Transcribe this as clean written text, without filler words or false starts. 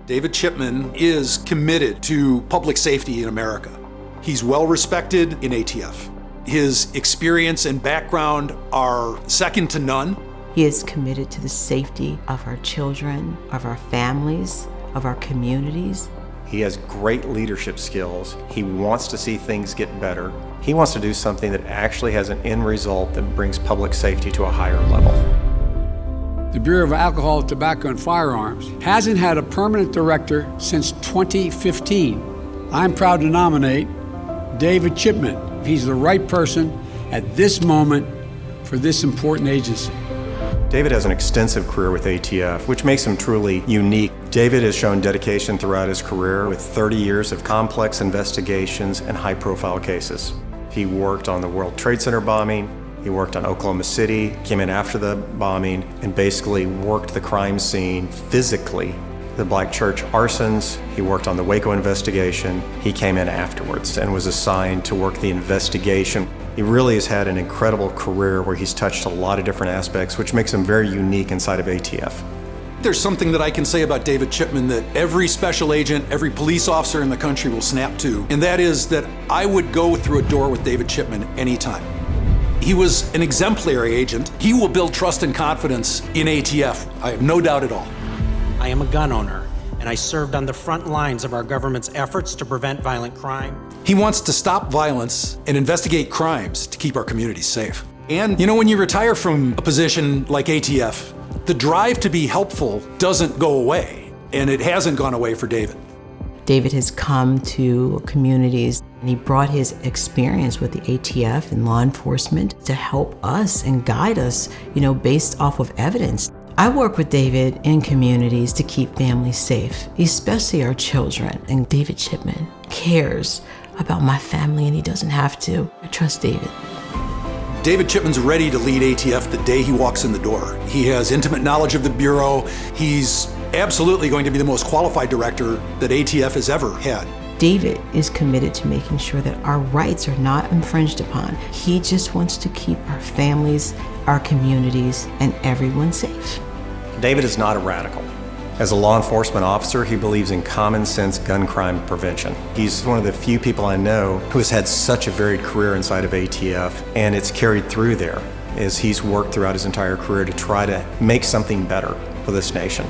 David Chipman is committed to public safety in America. He's well respected in ATF. His experience and background are second to none. He is committed to the safety of our children, of our families, of our communities. He has great leadership skills. He wants to see things get better. He wants to do something that actually has an end result that brings public safety to a higher level. The Bureau of Alcohol, Tobacco, and Firearms hasn't had a permanent director since 2015. I'm proud to nominate David Chipman. He's the right person at this moment for this important agency. David has an extensive career with ATF, which makes him truly unique. David has shown dedication throughout his career with 30 years of complex investigations and high-profile cases. He worked on the World Trade Center bombing, he worked on Oklahoma City, came in after the bombing, and basically worked the crime scene physically. The Black Church arsons, he worked on the Waco investigation. He came in afterwards and was assigned to work the investigation. He really has had an incredible career where he's touched a lot of different aspects, which makes him very unique inside of ATF. There's something that I can say about David Chipman that every special agent, every police officer in the country will snap to, and that is that I would go through a door with David Chipman anytime. He was an exemplary agent. He will build trust and confidence in ATF. I have no doubt at all. I am a gun owner, and I served on the front lines of our government's efforts to prevent violent crime. He wants to stop violence and investigate crimes to keep our communities safe. And you know, when you retire from a position like ATF, the drive to be helpful doesn't go away, and it hasn't gone away for David. David has come to communities and he brought his experience with the ATF and law enforcement to help us and guide us, based off of evidence. I work with David in communities to keep families safe, especially our children. And David Chipman cares about my family, and he doesn't have to. I trust David. David Chipman's ready to lead ATF the day he walks in the door. He has intimate knowledge of the Bureau. He's absolutely going to be the most qualified director that ATF has ever had. David is committed to making sure that our rights are not infringed upon. He just wants to keep our families, our communities, and everyone safe. David is not a radical. As a law enforcement officer, he believes in common sense gun crime prevention. He's one of the few people I know who has had such a varied career inside of ATF, and it's carried through there as he's worked throughout his entire career to try to make something better for this nation.